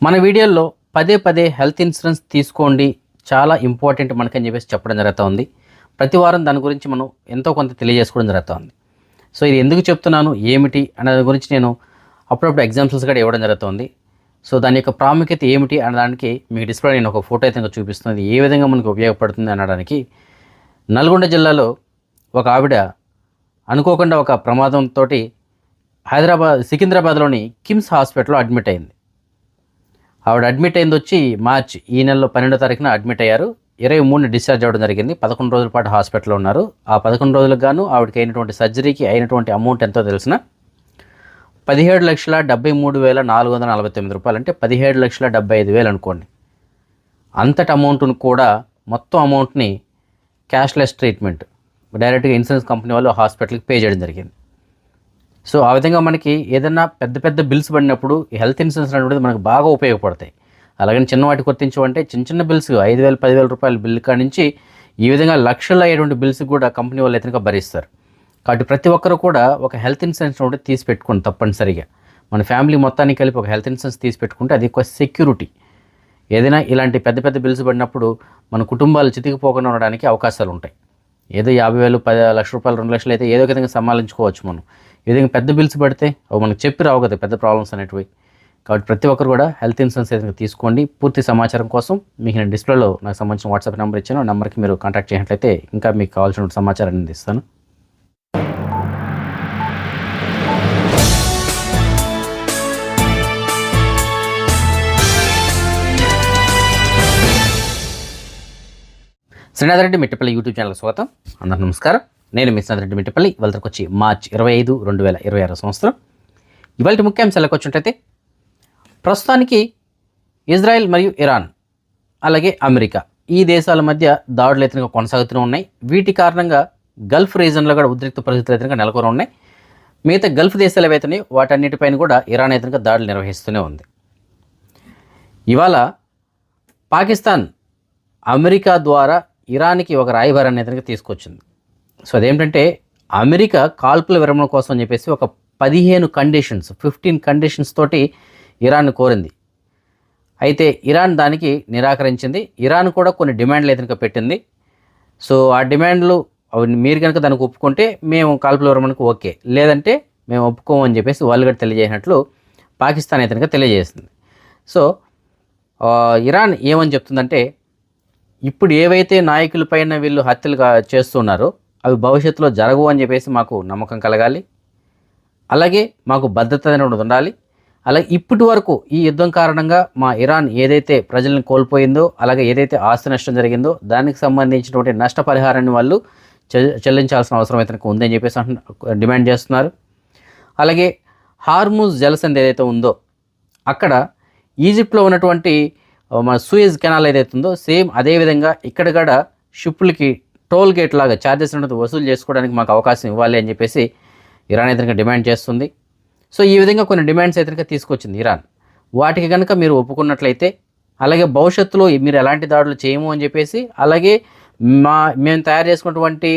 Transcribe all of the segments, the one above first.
మన వీడియోల్లో పదే పదే హెల్త్ ఇన్సూరెన్స్ తీసుకోండి, చాలా ఇంపార్టెంట్ మనకని చెప్పేసి చెప్పడం జరుగుతూ ఉంది. ప్రతి వారం దాని గురించి మనం ఎంతో కొంత తెలియజేసుకోవడం జరుగుతూ ఉంది. సో ఇది ఎందుకు చెప్తున్నాను, ఏమిటి అనే దాని గురించి నేను అప్పుడప్పుడు ఎగ్జాంపుల్స్ కూడా ఇవ్వడం జరుగుతుంది. సో దాని యొక్క ప్రాముఖ్యత ఏమిటి అనడానికి మీకు డిస్ప్లే నేను ఒక ఫోటో అయితే చూపిస్తుంది, ఏ విధంగా మనకు ఉపయోగపడుతుంది అనడానికి. నల్గొండ జిల్లాలో ఒక ఆవిడ అనుకోకుండా ఒక ప్రమాదంతో సికింద్రాబాద్లోని కిమ్స్ హాస్పిటల్లో అడ్మిట్ అయింది. ఆవిడ అడ్మిట్ అయింది వచ్చి మార్చి ఈ నెలలో 12వ తారీఖున అడ్మిట్ అయ్యారు. 23ని డిశ్చార్జ్ అవ్వడం జరిగింది. 11 రోజుల పాటు హాస్పిటల్లో ఉన్నారు. ఆ 11 రోజులకు గాను ఆవిడకి అయినటువంటి సర్జరీకి అయినటువంటి అమౌంట్ ఎంతో తెలిసిన 17,73,449 రూపాయలు, అంటే 17,75,000 అనుకోండి. అంతటి అమౌంట్ను కూడా మొత్తం అమౌంట్ని క్యాష్లెస్ ట్రీట్మెంట్ డైరెక్ట్గా ఇన్సూరెన్స్ కంపెనీ వాళ్ళు హాస్పిటల్కి పే చేయడం జరిగింది. సో ఆ విధంగా మనకి ఏదైనా పెద్ద పెద్ద బిల్స్ పడినప్పుడు హెల్త్ ఇన్సూరెన్స్ అనేటువంటిది మనకు బాగా ఉపయోగపడతాయి. అలాగని చిన్న వాటి గుర్తించమంటే చిన్న చిన్న బిల్స్ 5,000 10,000 రూపాయల బిల్ కాడి నుంచి ఈ విధంగా లక్షల్లో అయ్యేటువంటి బిల్స్ కూడా కంపెనీ వాళ్ళు అయితే భరిస్తారు. కాబట్టి ప్రతి ఒక్కరు కూడా ఒక హెల్త్ ఇన్సూరెన్స్ ఒకటి తీసి పెట్టుకోండి తప్పనిసరిగా. మన ఫ్యామిలీ మొత్తానికి కలిపి ఒక హెల్త్ ఇన్సూరెన్స్ తీసి పెట్టుకుంటే అది ఒక సెక్యూరిటీ. ఏదైనా ఇలాంటి పెద్ద పెద్ద బిల్స్ పడినప్పుడు మన కుటుంబాలు చితికిపోకుండా ఉండడానికి అవకాశాలు ఉంటాయి. ఏదో 50,000 10 లక్ష రూపాయలు 2 లక్షలు అయితే ఏదో విధంగా సమాలించుకోవచ్చు మనం. ఈ విధంగా పెద్ద బిల్స్ పడితే అవి మనకు చెప్పి రావు కదా పెద్ద ప్రాబ్లమ్స్ అనేటివి. కాబట్టి ప్రతి ఒక్కరు కూడా హెల్త్ ఇన్సూరెన్స్ ఏదైనా తీసుకోండి. పూర్తి సమాచారం కోసం మీకు నేను డిస్ప్లేలో నాకు సంబంధించిన వాట్సాప్ నెంబర్ ఇచ్చాను. ఆ నెంబర్కి మీరు కాంటాక్ట్ చేసినట్లయితే ఇంకా మీకు కావాల్సిన సమాచారాన్ని అందిస్తాను. శ్రీనాథ్ రెడ్డి మిట్టపల్లి యూట్యూబ్ ఛానల్ స్వాగతం. అందరికీ నమస్కారం. నేను మీ శ్రీనాథ్ రెడ్డి మిట్టపల్లి. ఇవాళకి వచ్చి మార్చి 25, 2026 సంవత్సరం. ఇవాళ ముఖ్యాంశాలకు వచ్చినట్లయితే ప్రస్తుతానికి ఇజ్రాయెల్ మరియు ఇరాన్ అలాగే అమెరికా ఈ దేశాల మధ్య దాడులు అయితే కొనసాగుతూనే ఉన్నాయి. వీటి కారణంగా గల్ఫ్ రీజన్లో కూడా ఉద్రిక్త పరిస్థితులు అయితే నెలకొని ఉన్నాయి. మిగతా గల్ఫ్ దేశాలు ఏవైతే వాటన్నిటిపైన కూడా ఇరాన్ అయితే దాడులు నిర్వహిస్తూనే ఉంది. ఇవాళ పాకిస్తాన్ అమెరికా ద్వారా ఇరాన్కి ఒక రాయబారాన్ని అయితే తీసుకొచ్చింది. సో అదేంటంటే అమెరికా కాల్పుల విరమణ కోసం అని చెప్పేసి ఒక 15 కండిషన్స్ తోటి ఇరాన్ కోరింది. అయితే ఇరాన్ దానికి నిరాకరించింది. ఇరాన్ కూడా కొన్ని డిమాండ్లు అయితే పెట్టింది. సో ఆ డిమాండ్లు మీరు కనుక దానికి ఒప్పుకుంటే మేము కాల్పుల విరమణకు ఓకే, లేదంటే మేము ఒప్పుకోము అని చెప్పేసి వాళ్ళు కూడా తెలియజేసినట్లు పాకిస్తాన్ అయితే తెలియజేసింది. సో ఇరాన్ ఏమని చెప్తుందంటే, ఇప్పుడు ఏవైతే నాయకులపైన వీళ్ళు హత్యలు చేస్తున్నారో అవి భవిష్యత్తులో జరగవు అని చెప్పేసి మాకు నమ్మకం కలగాలి. అలాగే మాకు భద్రత అనేది ఉండాలి. అలాగే ఇప్పటి వరకు ఈ యుద్ధం కారణంగా మా ఇరాన్ ఏదైతే ప్రజలను కోల్పోయిందో, అలాగే ఏదైతే ఆస్తి నష్టం జరిగిందో దానికి సంబంధించినటువంటి నష్టపరిహారాన్ని వాళ్ళు చెల్లించాల్సిన అవసరం అయితే ఉందని చెప్పేసి డిమాండ్ చేస్తున్నారు. అలాగే హార్ముజ్ జలసంధి ఏదైతే ఉందో అక్కడ ఈజిప్ట్లో ఉన్నటువంటి మన సూయజ్ కెనాల్ ఏదైతే ఉందో సేమ్ అదేవిధంగా ఇక్కడ కూడా షిప్పులకి టోల్ గేట్ లాగా ఛార్జెస్ అనేది వసూలు చేసుకోవడానికి మాకు అవకాశం ఇవ్వాలి అని చెప్పేసి ఇరాన్ అయితే డిమాండ్ చేస్తుంది. సో ఈ విధంగా కొన్ని డిమాండ్స్ అయితే తీసుకొచ్చింది ఇరాన్. వాటికి కనుక మీరు ఒప్పుకున్నట్లయితే, అలాగే భవిష్యత్తులో మీరు ఎలాంటి దాడులు చేయము అని చెప్పేసి, అలాగే మేము తయారు చేసుకున్నటువంటి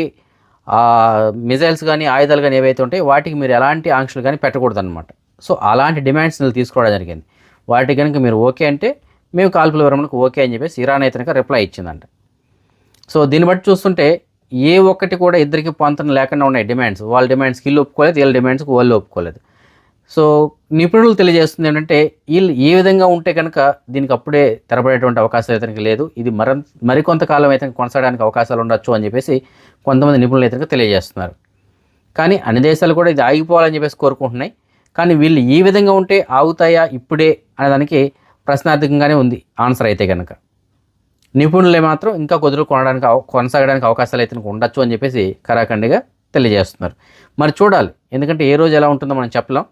మిజైల్స్ కానీ ఆయుధాలు కానీ ఏవైతే ఉంటాయో వాటికి మీరు ఎలాంటి ఆంక్షలు కానీ పెట్టకూడదు అనమాట. సో అలాంటి డిమాండ్స్ తీసుకోవడం జరిగింది. వాటికి కనుక మీరు ఓకే అంటే మేము కాల్పుల విరమణకు ఓకే అని చెప్పేసి ఇరాన్ అయితే రిప్లై ఇచ్చిందంట. సో దీన్ని బట్టి చూస్తుంటే ఏ ఒక్కటి కూడా ఇద్దరికి పొంతన లేకుండా ఉన్నాయి డిమాండ్స్. వాళ్ళ డిమాండ్స్కి వీళ్ళు ఒప్పుకోలేదు, వీళ్ళ డిమాండ్స్కి వాళ్ళు ఒప్పుకోలేదు. సో నిపుణులు తెలియజేస్తుంది ఏంటంటే, వీళ్ళు ఏ విధంగా ఉంటే కనుక దీనికి అప్పుడే తెరపడేటువంటి అవకాశం అయితే లేదు, ఇది మరికొంతకాలం అయితే కొనసాగడానికి అవకాశాలు ఉండొచ్చు అని చెప్పేసి కొంతమంది నిపుణులు అయితే తెలియజేస్తున్నారు. కానీ అన్ని దేశాలు కూడా ఇది ఆగిపోవాలని చెప్పేసి కోరుకుంటున్నాయి. కానీ వీళ్ళు ఈ విధంగా ఉంటే ఆగుతాయా ఇప్పుడే అనేదానికి ప్రశ్నార్థకంగానే ఉంది ఆన్సర్ అయితే కనుక. నిపుణులే మాత్రం ఇంకా కొనసాగడానికి అవకాశాలు అయితే ఉండొచ్చు అని చెప్పేసి కరాఖండిగా తెలియజేస్తున్నారు. మరి చూడాలి, ఎందుకంటే ఏ రోజు ఎలా ఉంటుందో మనం చెప్పలేం.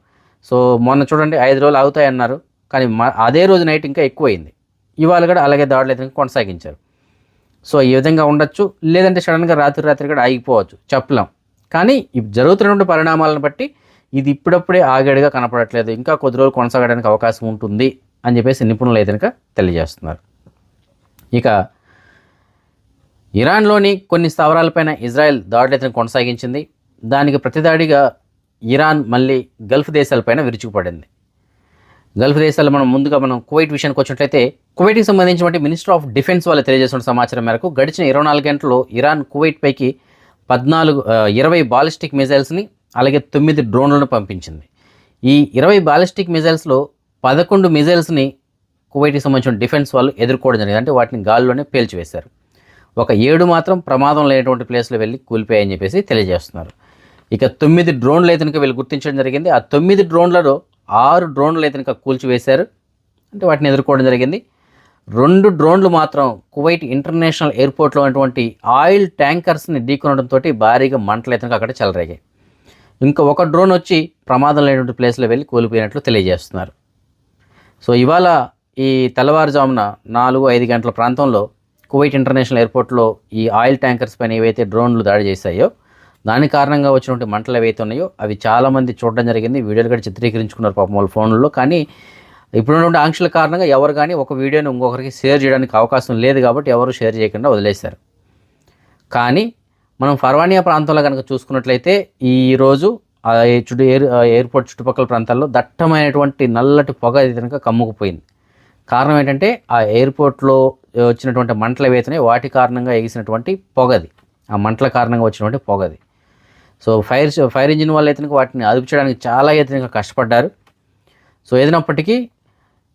సో మొన్న చూడండి 5 రోజులు అవుతాయి అన్నారు, కానీ అదే రోజు నైట్ ఇంకా ఎక్కువైంది. ఇవాళ కూడా అలాగే దాడులు అయితే కొనసాగించారు. సో ఈ విధంగా ఉండొచ్చు, లేదంటే సడన్గా రాత్రి కూడా ఆగిపోవచ్చు, చెప్పలేం. కానీ జరుగుతున్నటువంటి పరిణామాలను బట్టి ఇది ఇప్పుడప్పుడే ఆగేడుగా కనపడట్లేదు, ఇంకా కొద్ది రోజులు కొనసాగడానికి అవకాశం ఉంటుంది అని చెప్పేసి నిపుణులు అయితే తెలియజేస్తున్నారు. ఇక ఇరాన్లోని కొన్ని స్థావరాలపైన ఇజ్రాయెల్ దాడులు అయితే కొనసాగించింది. దానికి ప్రతిదాడిగా ఇరాన్ మళ్ళీ గల్ఫ్ దేశాలపైన విరుచుకుపడింది. గల్ఫ్ దేశాల్లో మనం కువైట్ విషయానికి వచ్చినట్లయితే, కువైట్కి సంబంధించినటువంటి మినిస్టర్ ఆఫ్ డిఫెన్స్ వాళ్ళు తెలియజేస్తున్న సమాచారం మేరకు గడిచిన 24 గంటల్లో ఇరాన్ కువైట్ పైకి 20 బాలిస్టిక్ మిజైల్స్ని అలాగే 9 డ్రోన్లను పంపించింది. ఈ 20 బాలిస్టిక్ మిజైల్స్లో 11 మిజైల్స్ని కువైట్కి సంబంధించిన డిఫెన్స్ వాళ్ళు ఎదుర్కోవడం జరిగింది. అంటే వాటిని గాల్లోనే పేల్చివేశారు. ఒక 7 మాత్రం ప్రమాదం లేనటువంటి ప్లేస్లో వెళ్ళి కూలిపోయాయని చెప్పేసి తెలియజేస్తున్నారు. ఇక 9 డ్రోన్లు అయితే వీళ్ళు గుర్తించడం జరిగింది. ఆ 9 డ్రోన్లలో 6 డ్రోన్లు అయితే కూల్చివేశారు, అంటే వాటిని ఎదుర్కోవడం జరిగింది. 2 డ్రోన్లు మాత్రం కువైట్ ఇంటర్నేషనల్ ఎయిర్పోర్ట్లో ఉన్నటువంటి ఆయిల్ ట్యాంకర్స్ని ఢీకొనడంతో భారీగా మంటలు అయితే అక్కడ చెలరేగాయి. ఇంకా ఒక డ్రోన్ వచ్చి ప్రమాదం లేనటువంటి ప్లేస్లో వెళ్ళి కూలిపోయినట్లు తెలియజేస్తున్నారు. సో ఇవాళ ఈ తెల్లవారుజామున 4-5 గంటల ప్రాంతంలో కువైట్ ఇంటర్నేషనల్ ఎయిర్పోర్ట్లో ఈ ఆయిల్ ట్యాంకర్స్ పైన ఏవైతే డ్రోన్లు దాడి చేశాయో దాని కారణంగా వచ్చినటువంటి మంటలు ఏవైతే ఉన్నాయో అవి చాలామంది చూడడం జరిగింది. వీడియోలు కూడా చిత్రీకరించుకున్నారు పాపం వాళ్ళ ఫోన్లలో. కానీ ఇప్పుడున్నటువంటి ఆంక్షల కారణంగా ఎవరు కానీ ఒక వీడియోని ఇంకొకరికి షేర్ చేయడానికి అవకాశం లేదు కాబట్టి ఎవరు షేర్ చేయకుండా వదిలేశారు. కానీ మనం ఫర్వానియా ప్రాంతంలో కనుక చూసుకున్నట్లయితే ఈరోజు ఎయిర్పోర్ట్ చుట్టుపక్కల ప్రాంతాల్లో దట్టమైనటువంటి నల్లటి పొగ కనుక కమ్ముకుపోయింది. కారణం ఏంటంటే ఆ ఎయిర్పోర్ట్లో వచ్చినటువంటి మంటలు ఏవైతున్నాయి వాటి కారణంగా ఎగిసినటువంటి పొగది, ఆ మంటల కారణంగా వచ్చినటువంటి పొగది. సో ఫైర్ ఇంజిన్ వాళ్ళు అయితే వాటిని అదుపు చేయడానికి చాలా అయితే కష్టపడ్డారు. సో ఏదైనప్పటికీ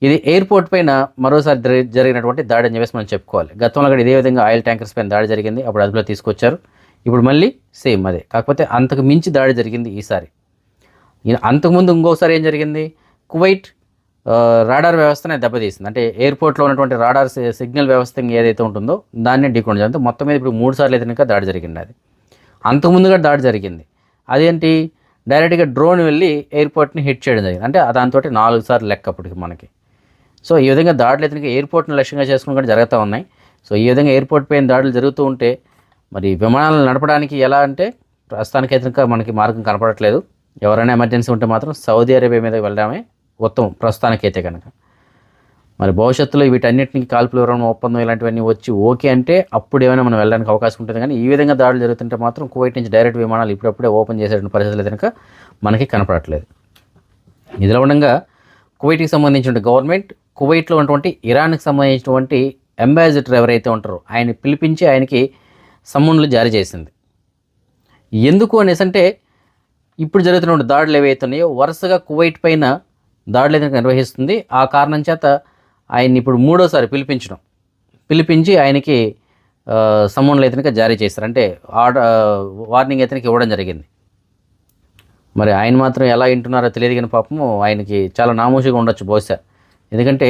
ఇది ఎయిర్పోర్ట్ పైన మరోసారి జరిగినటువంటి దాడి అని చెప్పేసి మనం చెప్పుకోవాలి. గతంలో కూడా ఇదే విధంగా ఆయిల్ ట్యాంకర్స్ పైన దాడి జరిగింది, అప్పుడు అదుపులో తీసుకొచ్చారు. ఇప్పుడు మళ్ళీ సేమ్ అదే, కాకపోతే అంతకు మించి దాడి జరిగింది ఈసారి. అంతకుముందు ఇంకోసారి ఏం జరిగింది, కువైట్ రాడార్ వ్యవస్థనే దెబ్బతీసింది. అంటే ఎయిర్పోర్ట్లో ఉన్నటువంటి రాడార్ సిగ్నల్ వ్యవస్థ ఏదైతే ఉంటుందో దాన్ని ఢీకొనడం జరిగింది. మొత్తం మీద ఇప్పుడు 3 సార్లు అయితే దాడి జరిగింది. అది అంతకుముందుగా దాడి జరిగింది. అదేంటి, డైరెక్ట్గా డ్రోన్ వెళ్ళి ఎయిర్పోర్ట్ని హిట్ చేయడం జరిగింది. అంటే దాంతో 4 సార్లు లెక్క అప్పటికి మనకి. సో ఈ విధంగా దాడులు అయితే ఎయిర్పోర్ట్ని లక్ష్యంగా చేసుకుని కూడా జరుగుతూ ఉన్నాయి. సో ఈ విధంగా ఎయిర్పోర్ట్ పైన దాడులు జరుగుతూ ఉంటే మరి విమానాలను నడపడానికి ఎలా అంటే ప్రస్తుతానికైతే మనకి మార్గం కనపడట్లేదు. ఎవరైనా ఎమర్జెన్సీ ఉంటే మాత్రం సౌదీ అరేబియా మీద వెళ్ళడమే ఉత్తమం ప్రస్తుతానికైతే కనుక. మరి భవిష్యత్తులో వీటన్నిటిని కాల్పుల విరమణ ఒప్పందం ఇలాంటివన్నీ వచ్చి ఓకే అంటే అప్పుడు ఏమైనా మనం వెళ్ళడానికి అవకాశం ఉంటుంది. కానీ ఈ విధంగా దాడులు జరుగుతుంటే మాత్రం కువైట్ నుంచి డైరెక్ట్ విమానాలు ఇప్పుడప్పుడే ఓపెన్ చేసేటువంటి పరిస్థితులు కనుక మనకి కనపడట్లేదు. ఇదిలా ఉండగా కువైట్కి సంబంధించిన గవర్నమెంట్ కువైట్లో ఉన్నటువంటి ఇరాన్కి సంబంధించినటువంటి అంబాసిడర్ ఎవరైతే ఉంటారో ఆయన పిలిపించి ఆయనకి సమ్మన్లు జారీ చేసింది. ఎందుకు అనేసి అంటే ఇప్పుడు జరుగుతున్న దాడులు ఏవైతే ఉన్నాయో వరుసగా కువైట్ పైన దాడులు అయితే నిర్వహిస్తుంది. ఆ కారణం చేత ఆయన్ని ఇప్పుడు 3వసారి పిలిపించి ఆయనకి సమ్మన్లు అయితే జారీ చేస్తారు. అంటే వార్నింగ్ అయితే ఇవ్వడం జరిగింది. మరి ఆయన మాత్రం ఎలా వింటున్నారో తెలియదు కానీ పాపము ఆయనకి చాలా నామోషిగా ఉండొచ్చు బహుశా. ఎందుకంటే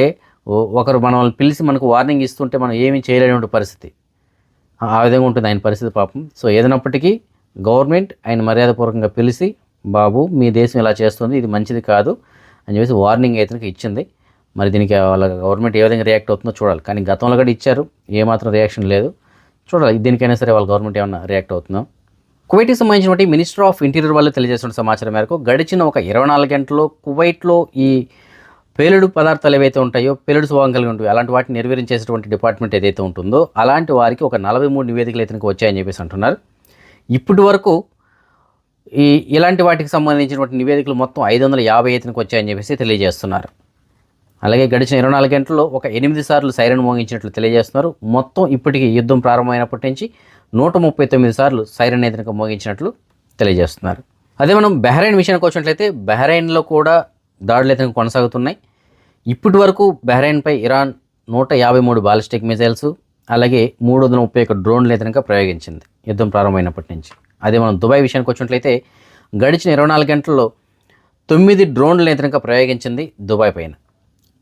ఒకరు మనల్ని పిలిచి మనకు వార్నింగ్ ఇస్తుంటే మనం ఏమీ చేయలేని పరిస్థితి, ఆ విధంగా ఉంటుంది ఆయన పరిస్థితి పాపం. సో ఏదైనప్పటికీ గవర్నమెంట్ ఆయన మర్యాదపూర్వకంగా పిలిచి బాబు మీ దేశం ఇలా చేస్తుంది, ఇది మంచిది కాదు అని చెప్పేసి వార్నింగ్ అయితే ఇచ్చింది. మరి దీనికి వాళ్ళ గవర్నమెంట్ ఏ విధంగా రియాక్ట్ అవుతుందో చూడాలి. కానీ గతంలో కూడా ఇచ్చారు, ఏమాత్రం రియాక్షన్ లేదు. చూడాలి దీనికైనా సరే వాళ్ళ గవర్నమెంట్ ఏమన్నా రియాక్ట్ అవుతుందో. కువైట్కి సంబంధించినటువంటి మినిస్టర్ ఆఫ్ ఇంటీరియర్ వాళ్ళు తెలియజేస్తున్న సమాచారం మేరకు గడిచిన ఒక 24 గంటల్లో కువైట్లో ఈ పేలుడు పదార్థాలు ఏవైతే ఉంటాయో, పేలుడు స్వభావం కలిగి ఉంటాయో అలాంటి వాటిని నిర్వహించేటువంటి డిపార్ట్మెంట్ ఏదైతే ఉంటుందో అలాంటి వారికి ఒక 43 నివేదికలు అయితే వచ్చాయని చెప్పేసి అంటున్నారు. ఇప్పటి వరకు ఇలాంటి వాటికి సంబంధించినటువంటి నివేదికలు మొత్తం 550 అయితే వచ్చాయని చెప్పేసి తెలియజేస్తున్నారు. అలాగే గడిచిన 24 గంటల్లో ఒక 8 సార్లు సైరన్ మోగించినట్లు తెలియజేస్తున్నారు. మొత్తం ఇప్పటికీ యుద్ధం ప్రారంభమైనప్పటి నుంచి 139 సార్లు సైరన్ అయితే మోగించినట్లు తెలియజేస్తున్నారు. అదే మనం బహ్రెయిన్ విషయానికి వచ్చినట్లయితే బహ్రెయిన్లో కూడా దాడులు అయితే కొనసాగుతున్నాయి. ఇప్పటి వరకు బహ్రెయిన్పై ఇరాన్ 153 బాలిస్టిక్ మిజైల్స్ అలాగే 331 డ్రోన్లు అయితే ప్రయోగించింది యుద్ధం ప్రారంభమైనప్పటి నుంచి. అదే మనం దుబాయ్ విషయానికి వచ్చినట్లయితే గడిచిన 24 గంటల్లో 9 డ్రోన్లు అయితే ప్రయోగించింది దుబాయ్ పైన.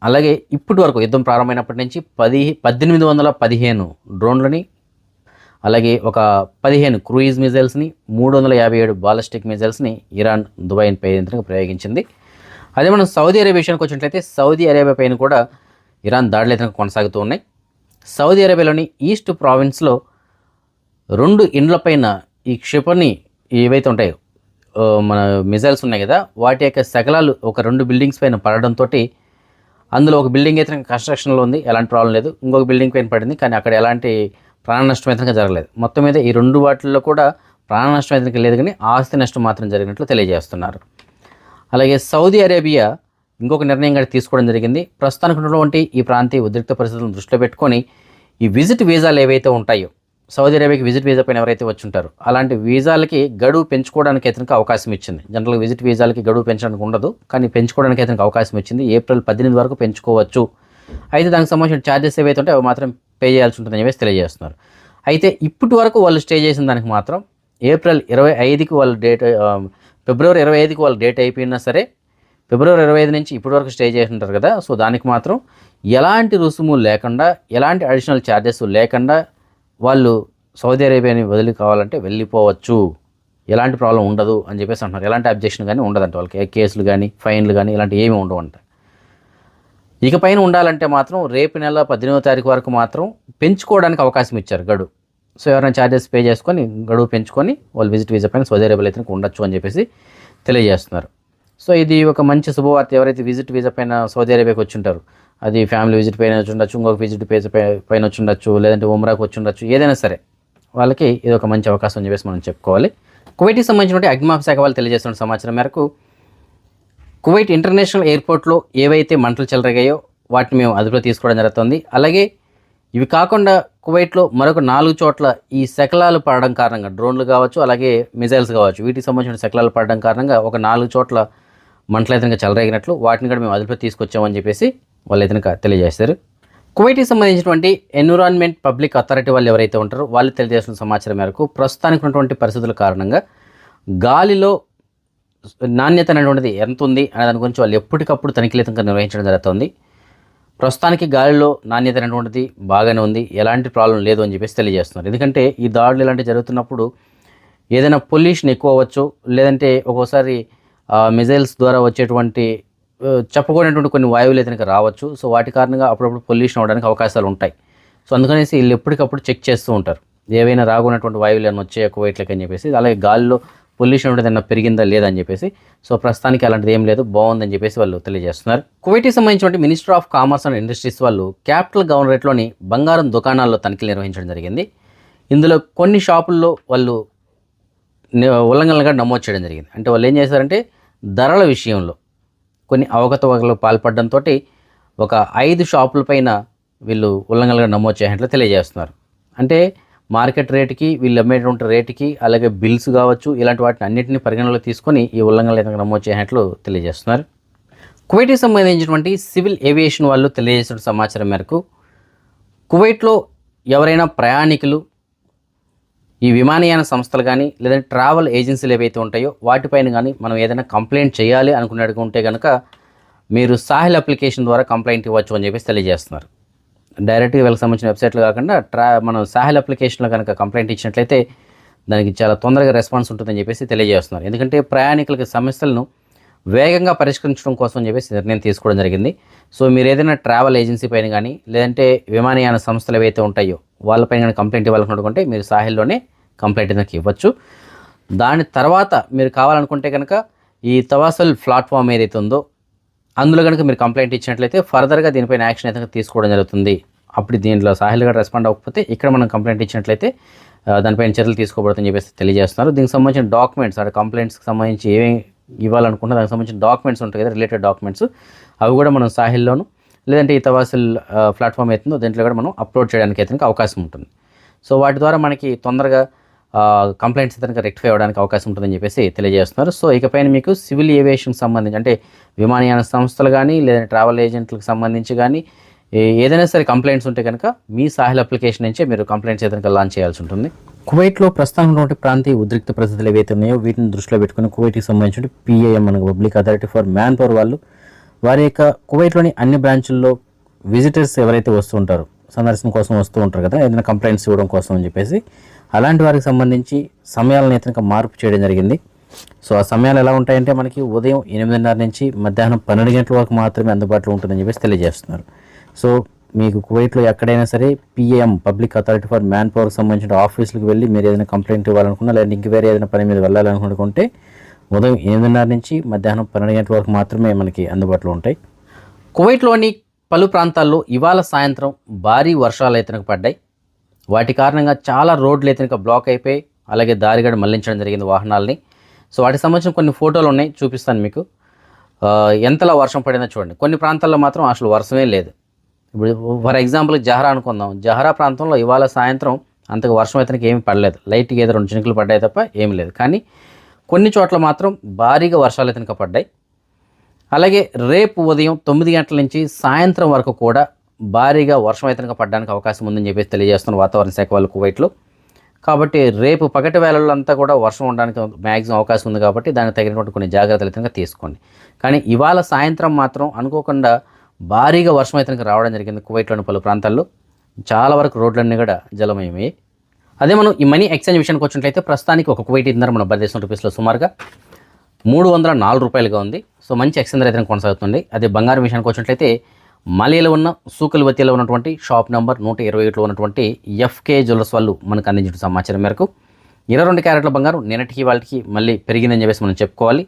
అలాగే ఇప్పటి వరకు యుద్ధం ప్రారంభమైనప్పటి నుంచి 1815 డ్రోన్లని అలాగే ఒక 15 క్రూయిజ్ మిజైల్స్ని 357 బాలిస్టిక్ మిజైల్స్ని ఇరాన్ దుబాయ్ పై ప్రయోగించింది. అదే మనం సౌదీ అరేబియా విషయానికి వచ్చినట్లయితే సౌదీ అరేబియా పైన కూడా ఇరాన్ దాడులు అయితే కొనసాగుతూ ఉన్నాయి. సౌదీ అరేబియాలోని ఈస్ట్ ప్రావిన్స్లో 2 ఇండ్లపైన ఈ క్షిపణి ఏవైతే ఉంటాయో మన మిజైల్స్ ఉన్నాయి కదా వాటి యొక్క శకలాలు ఒక 2 బిల్డింగ్స్ పైన పడడంతో అందులో ఒక బిల్డింగ్ అయితే కన్స్ట్రక్షన్లో ఉంది, ఎలాంటి ప్రాబ్లం లేదు. ఇంకొక బిల్డింగ్ పైన పడింది, కానీ అక్కడ ఎలాంటి ప్రాణ నష్టం అయితే జరగలేదు. మొత్తం మీద ఈ 2 వాటిల్లో కూడా ప్రాణ నష్టం అయితే లేదు, కానీ ఆస్తి నష్టం మాత్రం జరిగినట్లు తెలియజేస్తున్నారు. అలాగే సౌదీ అరేబియా ఇంకొక నిర్ణయం కూడా తీసుకోవడం జరిగింది. ప్రస్తుతానికి ఉన్నటువంటి ఈ ప్రాంతీయ ఉద్రిక్త పరిస్థితులను దృష్టిలో పెట్టుకొని ఈ విజిట్ వీసాలు ఏవైతే ఉంటాయో, సౌదీ అరేబియాకి విజిట్ వీసా పైన ఎవరైతే వచ్చి ఉంటారో అలాంటి వీసాలకి గడువు పెంచుకోవడానికి అయితే అవకాశం ఇచ్చింది. జనరల్గా విజిట్ వీసాలకి గడువు పెంచడానికి ఉండదు, కానీ పెంచుకోవడానికి అయితే అవకాశం ఇచ్చింది. ఏప్రిల్ 18 వరకు పెంచుకోవచ్చు. అయితే దానికి సంబంధించిన ఛార్జెస్ ఏవైతే ఉంటాయో అవి మాత్రం పే చేయాల్సి ఉంటుందని చెప్పేసి తెలియజేస్తున్నారు. అయితే ఇప్పటి వరకు వాళ్ళు స్టే చేసిన దానికి మాత్రం ఏప్రిల్ 25కి వాళ్ళ డేట్, ఫిబ్రవరి 25కి వాళ్ళ డేట్ అయిపోయినా సరే ఫిబ్రవరి 25 నుంచి ఇప్పటి వరకు స్టే చేసి ఉంటారు కదా, సో దానికి మాత్రం ఎలాంటి రుసుము లేకుండా, ఎలాంటి అడిషనల్ ఛార్జెస్ లేకుండా వాళ్ళు సౌదీ అరేబియాని వదిలి కావాలంటే వెళ్ళిపోవచ్చు, ఎలాంటి ప్రాబ్లం ఉండదు అని చెప్పేసి అంటున్నారు. ఎలాంటి అబ్జెక్షన్ కానీ ఉండదంట వాళ్ళకి, కేసులు కానీ ఫైన్లు కానీ ఇలాంటి ఏమీ ఉండవంట. ఇకపైన ఉండాలంటే మాత్రం రేపు నెల 18వ తారీఖు వరకు మాత్రం పెంచుకోవడానికి అవకాశం ఇచ్చారు గడువు. సో ఎవరైనా ఛార్జెస్ పే చేసుకొని గడువు పెంచుకొని వాళ్ళు విజిట్ వీసా పైన సౌదీ అరేబియాలో అయితే ఉండొచ్చు అని చెప్పేసి తెలియజేస్తున్నారు. సో ఇది ఒక మంచి శుభవార్త. ఎవరైతే విజిట్ వీసా పైన సౌదీ అరేబియాకి వచ్చి ఉంటారు, అది ఫ్యామిలీ విజిట్ పైన వచ్చి ఉండొచ్చు, ఇంకొక విజిట్ పైన వచ్చి ఉండొచ్చు, లేదంటే ఉమ్రాకి వచ్చి ఉండొచ్చు, ఏదైనా సరే వాళ్ళకి ఇది ఒక మంచి అవకాశం అని చెప్పేసి మనం చెప్పుకోవాలి. కువైట్కి సంబంధించినటువంటి అగ్నిమాపక శాఖ వాళ్ళు తెలియజేస్తున్న సమాచారం మేరకు కువైట్ ఇంటర్నేషనల్ ఎయిర్పోర్ట్లో ఏవైతే మంటలు చెలరేగాయో వాటిని మేము అదుపులో తీసుకోవడం జరుగుతుంది. అలాగే ఇవి కాకుండా కువైట్లో మరొక 4 చోట్ల ఈ శకలాలు పడడం కారణంగా, డ్రోన్లు కావచ్చు అలాగే మిజైల్స్ కావచ్చు, వీటికి సంబంధించిన శకలాలు పడడం కారణంగా ఒక 4 చోట్ల మంటలు అయితే చెలరేగినట్లు వాటిని కూడా మేము అదుపులో తీసుకొచ్చామని చెప్పేసి వాళ్ళు అయితే తెలియజేశారు. కువైట్కి సంబంధించినటువంటి ఎన్విరాన్మెంట్ పబ్లిక్ అథారిటీ వాళ్ళు ఎవరైతే ఉంటారో వాళ్ళు తెలియజేసిన సమాచారం మేరకు ప్రస్తుతానికి ఉన్నటువంటి పరిస్థితుల కారణంగా గాలిలో నాణ్యత అనేటువంటిది ఎంత ఉంది అనే దాని గురించి వాళ్ళు ఎప్పటికప్పుడు తనిఖీలతంగా నిర్వహించడం జరుగుతుంది. ప్రస్తుతానికి గాలిలో నాణ్యత అనేటువంటిది బాగానే ఉంది, ఎలాంటి ప్రాబ్లం లేదు అని చెప్పేసి తెలియజేస్తున్నారు. ఎందుకంటే ఈ దాడులు ఇలాంటివి జరుగుతున్నప్పుడు ఏదైనా పొల్యూషన్ ఎక్కువ అవ్వచ్చు, లేదంటే ఒక్కోసారి మిజైల్స్ ద్వారా వచ్చేటువంటి చెప్పకూడనటువంటి కొన్ని వాయువులు అయితే రావచ్చు. సో వాటి కారణంగా అప్పుడప్పుడు పొల్యూషన్ అవ్వడానికి అవకాశాలు ఉంటాయి. సో అందుకనేసి వీళ్ళు ఎప్పటికప్పుడు చెక్ చేస్తూ ఉంటారు, ఏవైనా రాకున్నటువంటి వాయువులు ఏమైనా వచ్చాయో కువైట్లకి అని చెప్పేసి. అలాగే గాలిలో పొల్యూషన్ అనేది ఏమైనా పెరిగిందా లేదా అని చెప్పేసి. సో ప్రస్తుతానికి అలాంటిది ఏం లేదు, బాగుందని చెప్పేసి వాళ్ళు తెలియజేస్తున్నారు. కువైట్కి సంబంధించిన minister of commerce and industries వాళ్ళు క్యాపిటల్ గవర్నరేట్లోని బంగారం దుకాణాల్లో తనిఖీలు నిర్వహించడం జరిగింది. ఇందులో కొన్ని షాపుల్లో వాళ్ళు ఉల్లంఘనలుగా నమోదు చేయడం జరిగింది. అంటే వాళ్ళు ఏం చేశారంటే ధరల విషయంలో కొన్ని అవకతవకలు పాల్పడడంతో ఒక 5 షాపుల పైన వీళ్ళు ఉల్లంఘనలుగా నమోదు చేసినట్లు తెలియజేస్తున్నారు. అంటే మార్కెట్ రేటుకి వీళ్ళు అమ్మేటువంటి రేటుకి అలాగే బిల్స్ కావచ్చు ఇలాంటి వాటిని అన్నింటినీ పరిగణనలో తీసుకొని ఈ ఉల్లంఘనలు నమోదు చేసినట్లు తెలియజేస్తున్నారు. కువైట్కి సంబంధించినటువంటి సివిల్ ఏవియేషన్ వాళ్ళు తెలియజేసిన సమాచారం మేరకు కువైట్లో ఎవరైనా ప్రయాణికులు ఈ విమానయాన సంస్థలు కానీ లేదంటే ట్రావెల్ ఏజెన్సీలు ఏవైతే ఉంటాయో వాటిపైన కానీ మనం ఏదైనా కంప్లైంట్ చేయాలి అనుకున్నట్టుకుంటే కనుక మీరు సాహిల్ అప్లికేషన్ ద్వారా కంప్లైంట్ ఇవ్వచ్చు అని చెప్పేసి తెలియజేస్తున్నారు. డైరెక్ట్గా వీళ్ళకి సంబంధించిన వెబ్సైట్లు కాకుండా మనం సాహిల్ అప్లికేషన్లో కనుక కంప్లైంట్ ఇచ్చినట్లయితే దానికి చాలా తొందరగా రెస్పాన్స్ ఉంటుందని చెప్పేసి తెలియజేస్తున్నారు. ఎందుకంటే ప్రయాణికులకి సమస్యలను వేగంగా పరిష్కరించడం కోసం చెప్పేసి నిర్ణయం తీసుకోవడం జరిగింది. సో మీరు ఏదైనా ట్రావెల్ ఏజెన్సీ పైన కానీ లేదంటే విమానయాన సంస్థలు ఏవైతే ఉంటాయో వాళ్ళపైన కానీ కంప్లైంట్ ఇవ్వాలనుకుంటే మీరు సాహిల్లోనే కంప్లైంట్ అనేది ఇవ్వచ్చు. దాని తర్వాత మీరు కావాలనుకుంటే కనుక ఈ తవాసల్ ప్లాట్ఫామ్ ఏదైతే ఉందో అందులో కనుక మీరు కంప్లైంట్ ఇచ్చినట్లయితే ఫర్దర్గా దీనిపైన యాక్షన్ అయితే తీసుకోవడం జరుగుతుంది. అప్పుడు దీంట్లో సాహిల్గా రెస్పాండ్ అవ్వకపోతే ఇక్కడ మనం కంప్లైంట్ ఇచ్చినట్లయితే దానిపైన చర్యలు తీసుకోబడుతుందని చెప్పేసి తెలియజేస్తున్నారు. దీనికి సంబంధించిన డాక్యుమెంట్స్ అంటే కంప్లైంట్స్కి సంబంధించి ఏమేమి ఇవ్వాలనుకుంటే దానికి సంబంధించిన డాక్యుమెంట్స్ ఉంటాయి కదా, రిలేటెడ్ డాక్యుమెంట్స్, అవి కూడా మనం సాహిల్లోను లేదంటే ఈ తవాసల్ ప్లాట్ఫామ్ అవుతుందో దీంట్లో కూడా మనం అప్లోడ్ చేయడానికి అయితే అవకాశం ఉంటుంది. సో వాటి ద్వారా మనకి తొందరగా కంప్లైంట్స్ అయితే రెక్టిఫై అవ్వడానికి అవకాశం ఉంటుందని చెప్పేసి తెలియజేస్తున్నారు. సో ఇకపైన మీకు సివిల్ ఏవియేషన్కి సంబంధించి అంటే విమానయాన సంస్థలు కానీ లేదంటే ట్రావెల్ ఏజెంట్లకు సంబంధించి కానీ ఏదైనా సరే కంప్లైంట్స్ ఉంటే కనుక మీ సాహిల్ అప్లికేషన్ నుంచే మీరు కంప్లైంట్స్ అయితే లాంచ్ చేయాల్సి ఉంటుంది. కువైట్లో ప్రస్తుతం ఉన్నటువంటి ప్రాంతీయ ఉద్రిక్త పరిస్థితులు ఏవైతే ఉన్నాయో వీటిని దృష్టిలో పెట్టుకుని కువైట్కి సంబంధించిన PAM మనకు public authority for man power వాళ్ళు వారి యొక్క కువైట్లోని అన్ని బ్రాంచుల్లో విజిటర్స్ ఎవరైతే వస్తూ ఉంటారో సందర్శన కోసం వస్తూ ఉంటారు కదా, ఏదైనా కంప్లైంట్స్ ఇవ్వడం కోసం అని చెప్పేసి అలాంటి వారికి సంబంధించి సమయాలను అయితే మార్పు చేయడం జరిగింది. సో ఆ సమయాలు ఎలా ఉంటాయంటే మనకి ఉదయం 8:30 నుంచి మధ్యాహ్నం 12 గంటల వరకు మాత్రమే అందుబాటులో ఉంటుందని చెప్పేసి తెలియజేస్తున్నారు. సో మీకు కువైట్లో ఎక్కడైనా సరే PAM public authority for man పవర్కి సంబంధించిన ఆఫీసులకు వెళ్ళి మీరు ఏదైనా కంప్లైంట్ ఇవ్వాలనుకున్నా లేదా ఇంక వేరే ఏదైనా పని మీద వెళ్ళాలనుకుంటే ఉదయం 8:30 నుంచి మధ్యాహ్నం 12 గంటల వరకు మాత్రమే మనకి అందుబాటులో ఉంటాయి. కువైట్లోని పలు ప్రాంతాల్లో ఇవాళ సాయంత్రం భారీ వర్షాలు అయితే పడ్డాయి. వాటి కారణంగా చాలా రోడ్లు అయితే బ్లాక్ అయిపోయి అలాగే దారిగడ మళ్లించడం జరిగింది వాహనాలని. సో వాటికి సంబంధించిన కొన్ని ఫోటోలు ఉన్నాయి, చూపిస్తాను మీకు. ఎంతలా వర్షం పడిందో చూడండి. కొన్ని ప్రాంతాల్లో మాత్రం అసలు వర్షమే లేదు. ఇప్పుడు ఫర్ ఎగ్జాంపుల్ జహరా అనుకుందాం. జహరా ప్రాంతంలో ఇవాళ సాయంత్రం అంతగా వర్షం అయితే ఏమీ పడలేదు. లైట్గా ఏదో 2 చినుకులు పడ్డాయి తప్ప ఏమీ లేదు. కానీ కొన్ని చోట్ల మాత్రం భారీగా వర్షాలు అయితే పడ్డాయి. అలాగే రేపు ఉదయం 9 గంటల నుంచి సాయంత్రం వరకు కూడా భారీగా వర్షం అయితే పడడానికి అవకాశం ఉందని చెప్పేసి తెలియజేస్తున్న వాతావరణ శాఖ వాళ్ళు కువైట్లో. కాబట్టి రేపు పగటి వేళల్లో అంతా కూడా వర్షం ఉండడానికి మ్యాక్సిమం అవకాశం ఉంది. కాబట్టి దానికి తగినటువంటి కొన్ని జాగ్రత్తలు అయితే తీసుకోండి. కానీ ఇవాళ సాయంత్రం మాత్రం అనుకోకుండా భారీగా వర్షం అయితే రావడం జరిగింది. కువైట్లోని పలు ప్రాంతాల్లో చాలా వరకు రోడ్లన్నీ కూడా జలమయమయ్యాయి. అదే మనం ఈ మనీ ఎక్స్చేంజ్ విషయానికి వచ్చినట్లయితే ప్రస్తుతానికి ఒక కువైటీ దినార్ మన భారతదేశం రూపీస్లో సుమారుగా 304 రూపాయలుగా ఉంది. సో మంచి ఎక్స్చేంజ్ రేట్ కొనసాగుతుంది. అదే బంగారం విషయానికి వచ్చినట్లయితే మలేలో ఉన్న సూకల్వతిలో ఉన్నటువంటి షాప్ నెంబర్ 121లో ఉన్నటువంటి ఎఫ్కే జ్యువెలర్స్ వాళ్ళు మనకు అందించిన సమాచారం మేరకు 22 క్యారెట్ల బంగారం నిన్నటికి వాళ్ళకి మళ్ళీ పెరిగిందని చెప్పేసి మనం చెప్పుకోవాలి.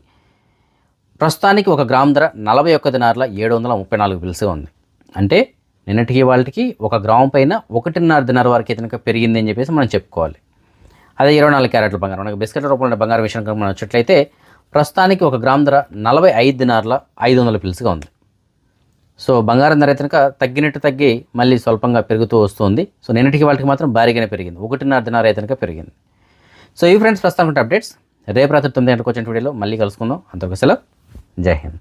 ప్రస్తుతానికి 1 గ్రామ్ ధర 41 దినార్ల 734 బిల్స్గా ఉంది. అంటే నిన్నటికి వాళ్ళకి 1 గ్రామ్ పైన 1.5 దినార్ వరకు అయితే పెరిగింది అని చెప్పేసి మనం చెప్పుకోవాలి. అదే 24 క్యారెట్ల బంగారం మనకు బిస్కెట్ రూపంలో బంగారం విషయానికి మనం వచ్చేట్లయితే ప్రస్తుతానికి 1 గ్రామ్ ధర 45 దినార్ల 500 బిల్స్గా ఉంది. సో బంగారం ధర అయితే తగ్గినట్టు తగ్గి మళ్ళీ స్వల్పంగా పెరుగుతూ వస్తుంది. సో నిన్నటికి వాళ్ళకి మాత్రం భారీగానే పెరిగింది. 1.5 దినార్ అయితే పెరిగింది. సో ఈ ఫ్రెండ్స్ ప్రస్తుతం అప్డేట్స్. రేపు రాత్రి 9 గంటలకు వచ్చిన వీడియోలో మళ్ళీ కలుసుకుందాం. అంతవరకు సెలవు. జై హింద్.